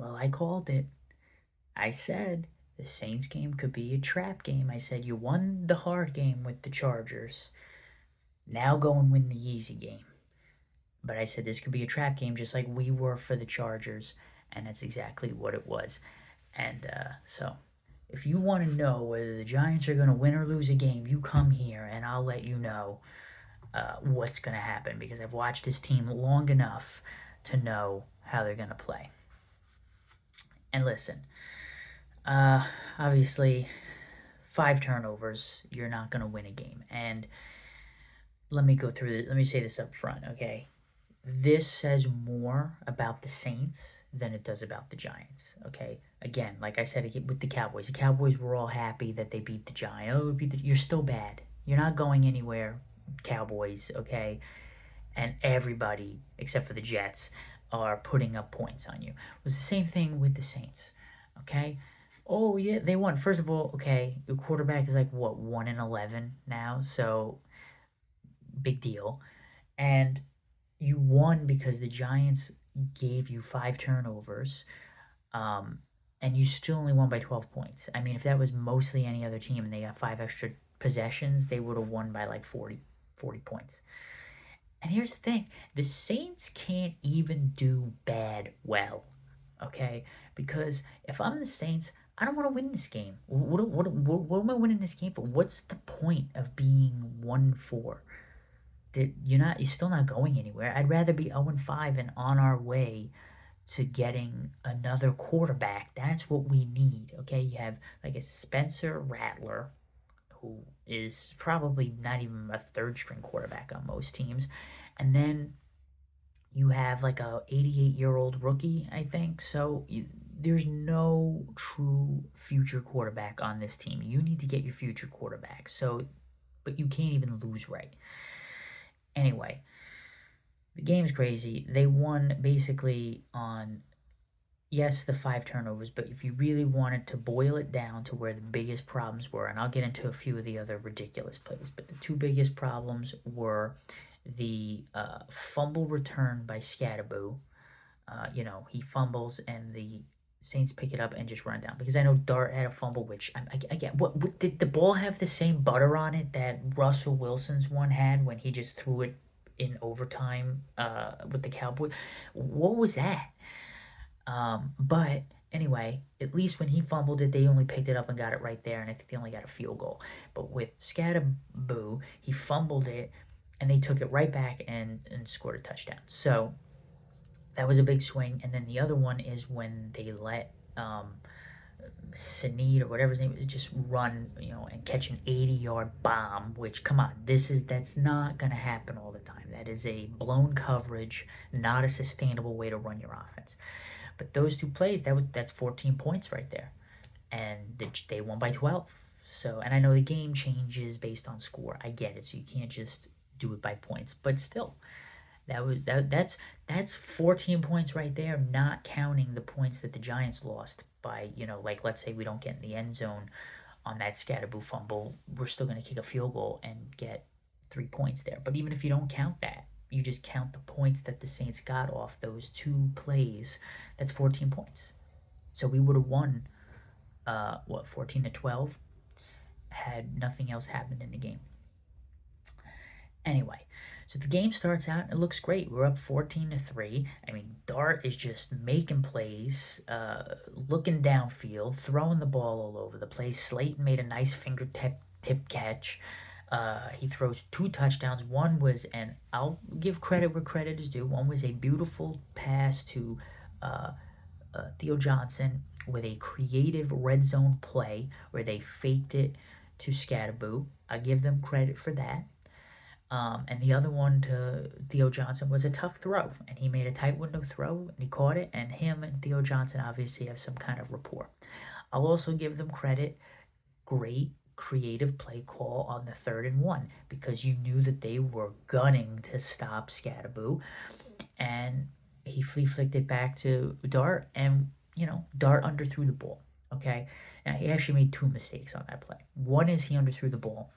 Well, I called it. I said the Saints game could be a trap game. I said you won the hard game with the Chargers. Now go and win the easy game. But I said this could be a trap game just like we were for the Chargers, and that's exactly what it was. And so, if you want to know whether the Giants are going to win or lose a game, you come here and I'll let you know what's going to happen because I've watched this team long enough to know how they're going to play. And listen, uh, obviously, 5 turnovers, you're not going to win a game. And let me go through this. Let me say this up front, okay? This says more about the Saints than it does about the Giants, okay? Again, like I said with the Cowboys were all happy that they beat the Giants. Oh, you're still bad. You're not going anywhere, Cowboys, okay? And everybody, except for the Jets, are putting up points on you. It was the same thing with the Saints, okay? Oh, yeah, they won. First of all, okay, your quarterback is like, what, 1-11 now? So, big deal. And you won because the Giants gave you 5 turnovers, um, and you still only won by 12 points. I mean, if that was mostly any other team and they got 5 extra possessions, they would have won by like 40 points. And here's the thing, the Saints can't even do bad well, okay? Because if I'm the Saints, I don't want to win this game. What am I winning this game for? What's the point of being 1-4? That you're still not going anywhere. I'd rather be 0-5 and on our way to getting another quarterback. That's what we need. Okay, you have like a Spencer Rattler, who is probably not even a third string quarterback on most teams, and then you have like a 88-year-old rookie, I think. So there's no true future quarterback on this team. You need to get your future quarterback. So, but you can't even lose right. Anyway, the game's crazy. They won basically on, yes, the 5 turnovers, but if you really wanted to boil it down to where the biggest problems were, and I'll get into a few of the other ridiculous plays, but the two biggest problems were the fumble return by Scatterboo. He fumbles and the Saints pick it up and just run down. Because I know Dart had a fumble, which I get. What did the ball have the same butter on it that Russell Wilson's one had when he just threw it in overtime with the Cowboys? What was that? But anyway, at least when he fumbled it, they only picked it up and got it right there, and I think they only got a field goal. But with Scatterboo, he fumbled it, and they took it right back and scored a touchdown. So that was a big swing. And then the other one is when they let Snead or whatever his name is just run, and catch an 80-yard bomb. Which, come on, that's not gonna happen all the time. That is a blown coverage, not a sustainable way to run your offense. But those two plays, that's 14 points right there, and they won by 12. So, and I know the game changes based on score. I get it. So you can't just do it by points, but still, that's 14 points right there, not counting the points that the Giants lost by, like let's say we don't get in the end zone on that Scatterboo fumble, we're still going to kick a field goal and get 3 points there. But even if you don't count that, you just count the points that the Saints got off those two plays, that's 14 points. So we would have won, 14-12, had nothing else happened in the game. Anyway, so the game starts out and it looks great. We're up 14-3. I mean, Dart is just making plays, looking downfield, throwing the ball all over the place. Slayton made a nice fingertip catch. He throws 2 touchdowns. One was, and I'll give credit where credit is due, one was a beautiful pass to uh, Theo Johnson with a creative red zone play where they faked it to Scatterboo. I give them credit for that. And the other one to Theo Johnson was a tough throw, and he made a tight window throw, and he caught it, and him and Theo Johnson obviously have some kind of rapport. I'll also give them credit, great creative play call on the 3rd and 1, because you knew that they were gunning to stop Scatterboo, and he flicked it back to Dart, and, Dart underthrew the ball, okay? Now, he actually made 2 mistakes on that play. One is he underthrew the ball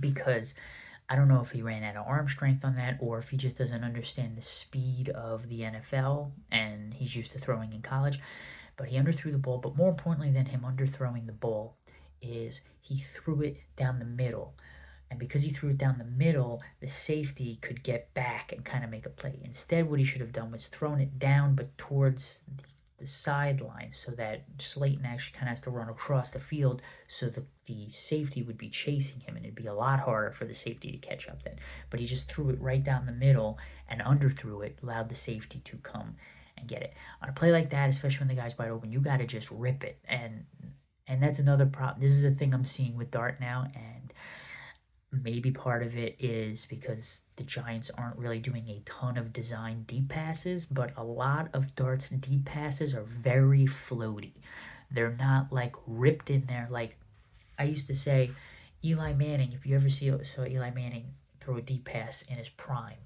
because I don't know if he ran out of arm strength on that or if he just doesn't understand the speed of the NFL and he's used to throwing in college. But he underthrew the ball. But more importantly than him underthrowing the ball is he threw it down the middle. And because he threw it down the middle, the safety could get back and kind of make a play. Instead, what he should have done was thrown it down but towards the sideline so that Slayton actually kind of has to run across the field so the safety would be chasing him and it'd be a lot harder for the safety to catch up then. But he just threw it right down the middle and underthrew it, allowed the safety to come and get it. On a play like that, especially when the guy's wide open, you got to just rip it. And that's another problem. This is a thing I'm seeing with Dart now, and maybe part of it is because the Giants aren't really doing a ton of design deep passes, but a lot of Dart's deep passes are very floaty. They're not like ripped in there. Like I used to say, Eli Manning, if you ever saw Eli Manning throw a deep pass in his prime,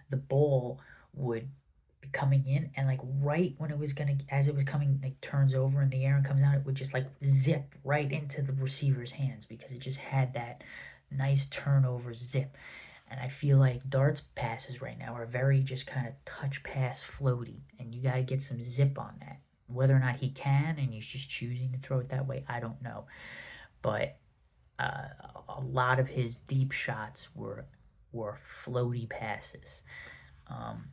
the ball would be coming in and like right when it was gonna as it was coming like turns over in the air and comes out, it would just like zip right into the receiver's hands because it just had that nice turnover zip. And I feel like Dart's passes right now are very just kind of touch pass floaty, and you got to get some zip on that. Whether or not he can, and he's just choosing to throw it that way, I don't know. But uh, a lot of his deep shots were floaty passes. Um,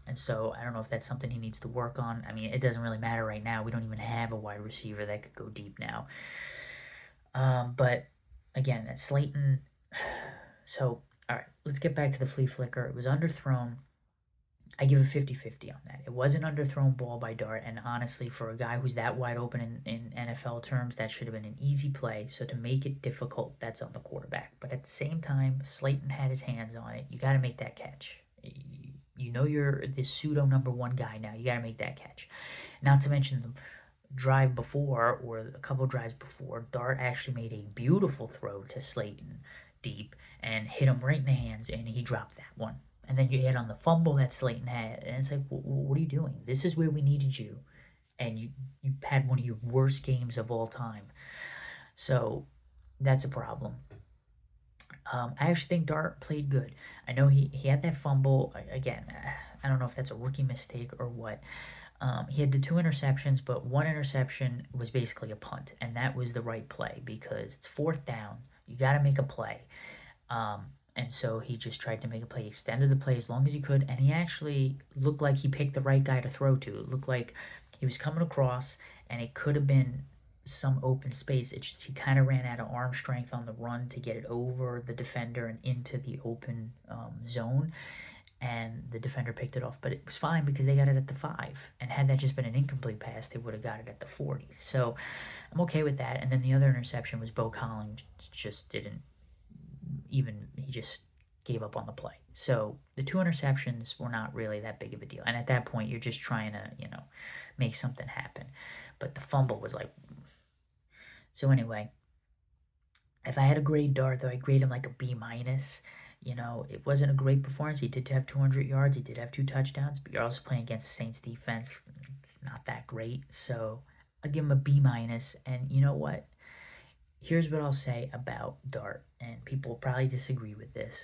and so I don't know if that's something he needs to work on. I mean, it doesn't really matter right now. We don't even have a wide receiver that could go deep now. But again, that Slayton. So, all right, let's get back to the flea flicker. It was underthrown. I give a 50-50 on that. It was an underthrown ball by Dart, and honestly, for a guy who's that wide open in NFL terms, that should have been an easy play. So to make it difficult, that's on the quarterback. But at the same time, Slayton had his hands on it. You got to make that catch. You know you're this pseudo number one guy now. You got to make that catch. Not to mention the drive before, or a couple drives before, Dart actually made a beautiful throw to Slayton deep and hit him right in the hands, and he dropped that one. And then you add on the fumble that Slayton had, and it's like, what are you doing? This is where we needed you, and you had one of your worst games of all time. So that's a problem. I actually think Dart played good. I know he had that fumble again. I don't know if that's a rookie mistake or what. He had the 2 interceptions, but one interception was basically a punt, and that was the right play because it's 4th down. You got to make a play. And so he just tried to make a play, extended the play as long as he could, and he actually looked like he picked the right guy to throw to. It looked like he was coming across, and it could have been some open space. It just he kind of ran out of arm strength on the run to get it over the defender and into the open zone, and the defender picked it off. But it was fine because they got it at the 5, and had that just been an incomplete pass, they would have got it at the 40. So I'm okay with that. And then the other interception was Beaux Collins just didn't even he just gave up on the play. So the 2 interceptions were not really that big of a deal. And at that point, you're just trying to, make something happen. But the fumble was like. So anyway, if I had to grade Dart, though, I'd grade him like a B minus. It wasn't a great performance. He did have 200 yards. He did have 2 touchdowns, but you're also playing against the Saints defense. It's not that great. So I'll give him a B minus. And you know what? Here's what I'll say about Dart, and people will probably disagree with this,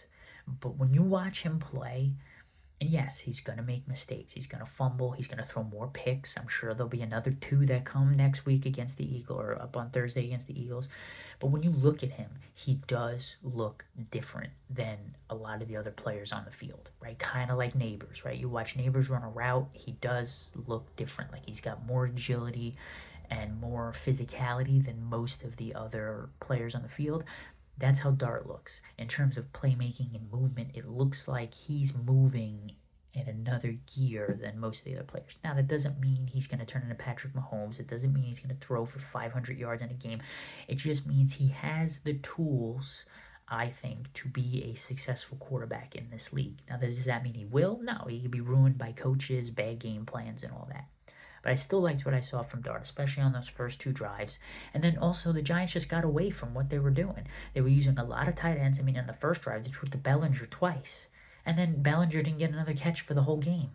but when you watch him play, and yes, he's going to make mistakes. He's going to fumble. He's going to throw more picks. I'm sure there'll be another 2 that come next week against the Eagles, or up on Thursday against the Eagles. But when you look at him, he does look different than a lot of the other players on the field, right? Kind of like Neighbors, right? You watch Neighbors run a route, he does look different. Like he's got more agility and more physicality than most of the other players on the field. That's how Dart looks. In terms of playmaking and movement, it looks like he's moving in another gear than most of the other players. Now, that doesn't mean he's going to turn into Patrick Mahomes. It doesn't mean he's going to throw for 500 yards in a game. It just means he has the tools, I think, to be a successful quarterback in this league. Now, does that mean he will? No, he could be ruined by coaches, bad game plans, and all that. But I still liked what I saw from Dart, especially on those first 2 drives. And then also the Giants just got away from what they were doing. They were using a lot of tight ends. I mean, on the first drive, they threw to Bellinger twice. And then Bellinger didn't get another catch for the whole game.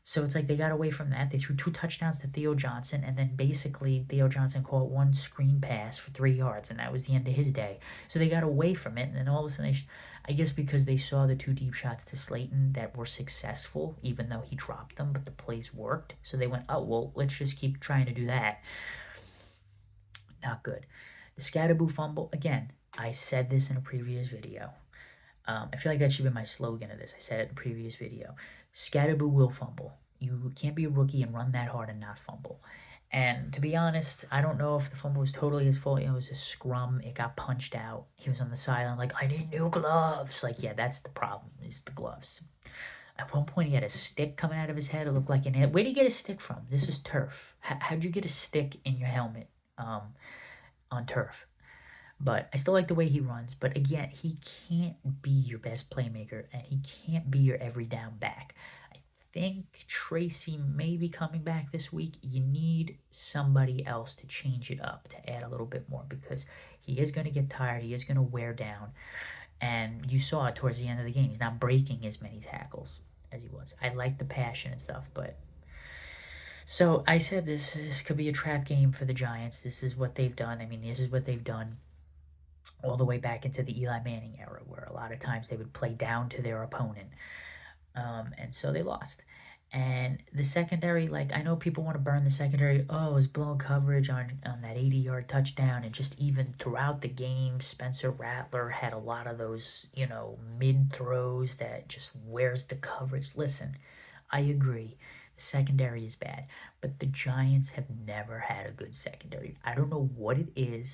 So it's like they got away from that. They threw 2 touchdowns to Theo Johnson, and then basically Theo Johnson caught 1 screen pass for 3 yards, and that was the end of his day. So they got away from it, and then all of a sudden, I guess because they saw the 2 deep shots to Slayton that were successful, even though he dropped them, but the plays worked. So they went, oh, well, let's just keep trying to do that. Not good. The Scatterboo fumble, again, I said this in a previous video. I feel like that should be my slogan of this. I said it in a previous video. Scatterboo will fumble. You can't be a rookie and run that hard and not fumble. And to be honest, I don't know if the fumble was totally his fault. It was a scrum. It got punched out. He was on the sideline like, I need new gloves. Like, yeah, that's the problem, is the gloves. At one point, he had a stick coming out of his head. It looked like an ant. Where did he get a stick from? This is turf. How'd you get a stick in your helmet on turf? But I still like the way he runs. But again, he can't be your best playmaker, and he can't be your every down back. I think Tracy may be coming back this week. You need somebody else to change it up, to add a little bit more, because he is going to get tired. He is going to wear down. And you saw it towards the end of the game. He's not breaking as many tackles as he was. I like the passion and stuff, but... So I said this could be a trap game for the Giants. This is what they've done. I mean, this is what they've done all the way back into the Eli Manning era, where a lot of times they would play down to their opponent. And so they lost. And the secondary, like, I know people want to burn the secondary. Oh, it was blown coverage on that 80-yard touchdown. And just even throughout the game, Spencer Rattler had a lot of those, mid throws that just wears the coverage. Listen, I agree. The secondary is bad. But the Giants have never had a good secondary. I don't know what it is.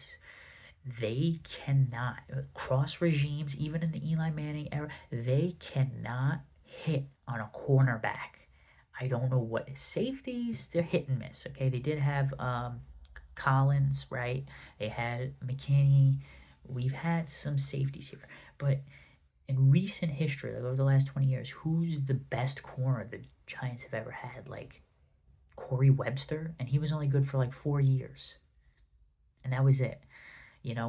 They cannot, cross regimes, even in the Eli Manning era, they cannot hit on a cornerback. I don't know what safeties, they're hit and miss. Okay, they did have Collins, right? They had McKinney. We've had some safeties here, but in recent history, like over the last 20 years, who's the best corner the Giants have ever had? Like Corey Webster, and he was only good for like 4 years, and that was it.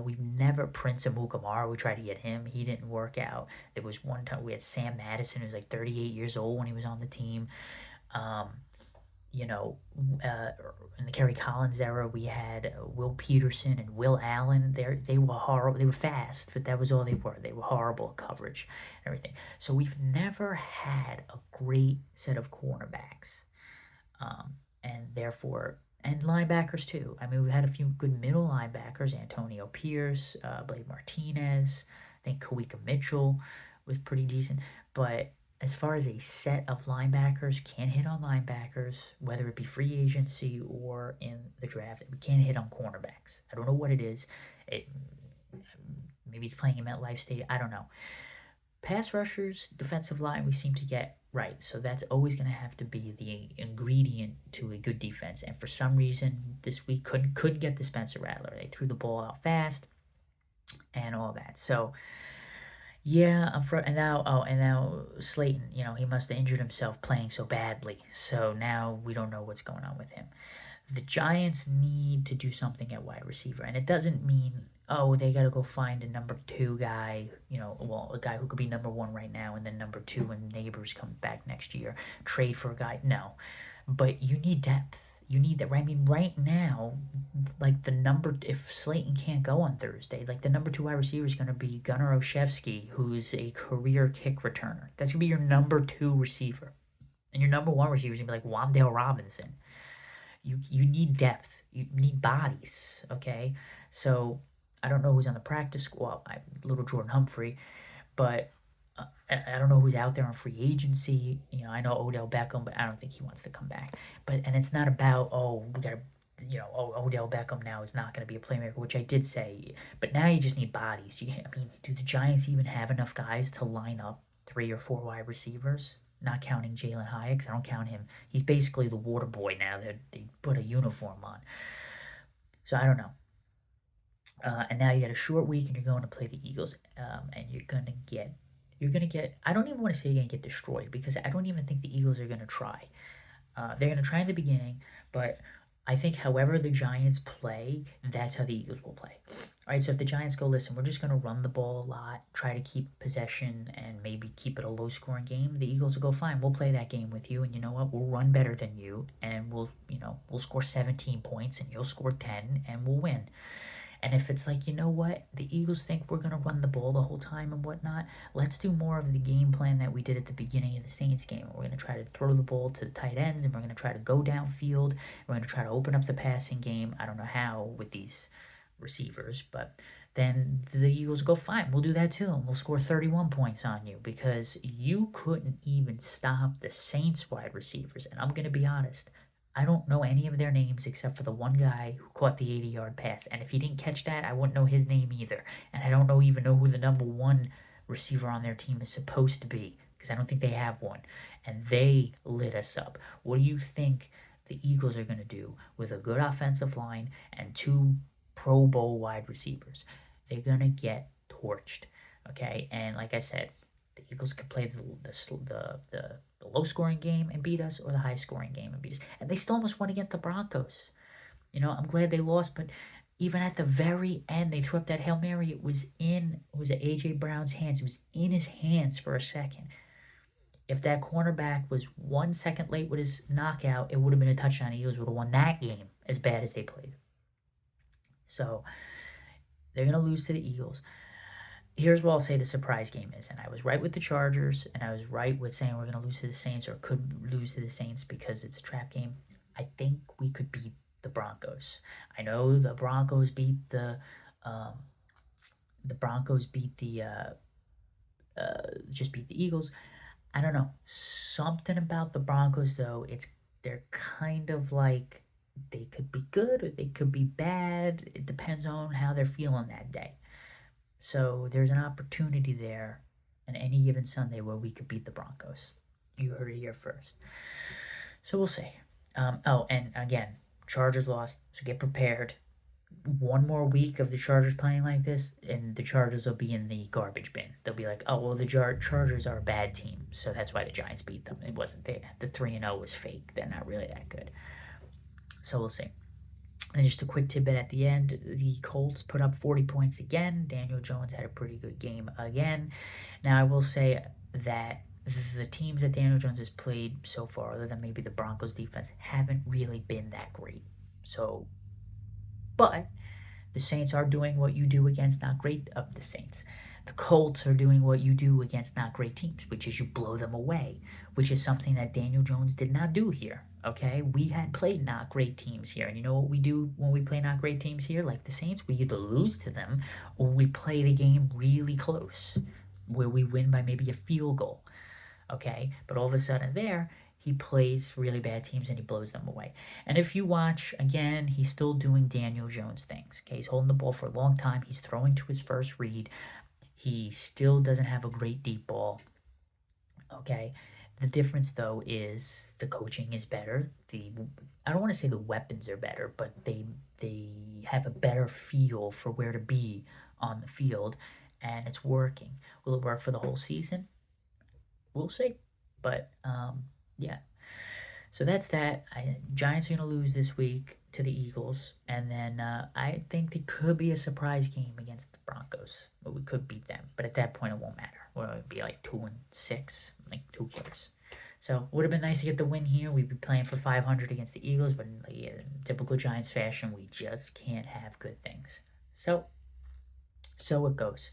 We've never Prince Amukamara. We tried to get him. He didn't work out. There was one time we had Sam Madison, who was like 38 years old when he was on the team. Um, in the Kerry Collins era, we had Will Peterson and Will Allen. They were horrible. They were fast, but that was all they were. They were horrible at coverage and everything. So we've never had a great set of cornerbacks. And therefore... And linebackers, too. I mean, we've had a few good middle linebackers. Antonio Pierce, Blake Martinez. I think Kawika Mitchell was pretty decent. But as far as a set of linebackers, can't hit on linebackers, whether it be free agency or in the draft. We can't hit on cornerbacks. I don't know what it is. Maybe it's playing in MetLife Stadium. I don't know. Pass rushers, defensive line, we seem to get right. So that's always going to have to be the ingredient to a good defense. And for some reason, this week couldn't get the Spencer Rattler. They threw the ball out fast and all that. So, yeah, and now Slayton, he must have injured himself playing so badly. So now we don't know what's going on with him. The Giants need to do something at wide receiver. And it doesn't mean, oh, they got to go find a number 2 guy, a guy who could be number 1 right now and then number 2 when Neighbors come back next year. Trade for a guy. No. But you need depth. You need that. I mean, right now, like if Slayton can't go on Thursday, like the number 2 wide receiver is going to be Gunnar Olszewski, who's a career kick returner. That's going to be your number 2 receiver. And your number 1 receiver is going to be like Wan'Dale Robinson. You need depth. You need bodies, okay? So I don't know who's on the practice squad. Little Jordan Humphrey, but I don't know who's out there on free agency. I know Odell Beckham, but I don't think he wants to come back. And it's not about we got to, Odell Beckham now is not going to be a playmaker, which I did say. But now you just need bodies. Do the Giants even have enough guys to line up 3 or 4 wide receivers? Not counting Jalen Hyatt, because I don't count him. He's basically the water boy now that they put a uniform on. So I don't know. And now you got a short week, and you're going to play the Eagles, and you're gonna get. I don't even want to say you're gonna get destroyed, because I don't even think the Eagles are gonna try. They're gonna try in the beginning, but I think however the Giants play, that's how the Eagles will play. All right, so if the Giants go, listen, we're just going to run the ball a lot, try to keep possession, and maybe keep it a low-scoring game, the Eagles will go, fine, we'll play that game with you, and you know what? We'll run better than you, and we'll score 17 points, and you'll score 10, and we'll win. And if it's like, you know what, the Eagles think we're going to run the ball the whole time and whatnot, let's do more of the game plan that we did at the beginning of the Saints game. We're going to try to throw the ball to the tight ends, and we're going to try to go downfield. We're going to try to open up the passing game. I don't know how with these receivers, but then the Eagles go, fine, we'll do that too, and we'll score 31 points on you because you couldn't even stop the Saints wide receivers. And I'm going to be honest, I don't know any of their names except for the one guy who caught the 80-yard pass. And if he didn't catch that, I wouldn't know his name either. And I don't even know who the number one receiver on their team is supposed to be because I don't think they have one. And they lit us up. What do you think the Eagles are going to do with a good offensive line and two Pro Bowl wide receivers? They're going to get torched, okay? And like I said, the Eagles could play the low-scoring game and beat us or the high-scoring game and beat us. And they still almost won against the Broncos. I'm glad they lost, but even at the very end, they threw up that Hail Mary. It was at A.J. Brown's hands. It was in his hands for a second. If that cornerback was 1 second late with his knockout, it would have been a touchdown. The Eagles would have won that game as bad as they played. So they're going to lose to the Eagles. Here's what I'll say the surprise game is. And I was right with the Chargers, and I was right with saying we're going to lose to the Saints or could lose to the Saints because it's a trap game. I think we could beat the Broncos. I know the Broncos beat just beat the Eagles. I don't know. Something about the Broncos, though, they're kind of like they could be good or they could be bad. It depends on how they're feeling that day. So there's an opportunity there on any given Sunday where we could beat the Broncos. You heard it here first. So we'll see. And again, Chargers lost, so get prepared. One more week of the Chargers playing like this, and the Chargers will be in the garbage bin. They'll be like, oh, well, the Chargers are a bad team, so that's why the Giants beat them. It wasn't there. The 3-0 was fake. They're not really that good. So we'll see. And just a quick tidbit at the end, the Colts put up 40 points again. Daniel Jones had a pretty good game again. Now, I will say that the teams that Daniel Jones has played so far, other than maybe the Broncos defense, haven't really been that great. So, but the Saints are doing what you do against not great of the Saints. The Colts are doing what you do against not great teams, which is you blow them away, which is something that Daniel Jones did not do here, okay? We had played not great teams here, and you know what we do when we play not great teams here, like the Saints? We either lose to them or we play the game really close, where we win by maybe a field goal, okay? But all of a sudden there, he plays really bad teams and he blows them away. And if you watch, again, he's still doing Daniel Jones things. Okay, he's holding the ball for a long time. He's throwing to his first read. He still doesn't have a great deep ball. Okay, the difference though is the coaching is better. I don't want to say the weapons are better, but they have a better feel for where to be on the field, and it's working. Will it work for the whole season? We'll see. But yeah. So that's that. Giants are going to lose this week to the Eagles, and then I think there could be a surprise game against the Broncos. But we could beat them, but at that point it won't matter. We'll be like 2-6, like who cares? So would have been nice to get the win here. We'd be playing for 500 against the Eagles, but in typical Giants fashion, we just can't have good things. So it goes.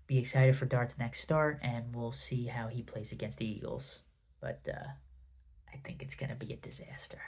Be excited for Dart's next start, and we'll see how he plays against the Eagles. But I think it's going to be a disaster.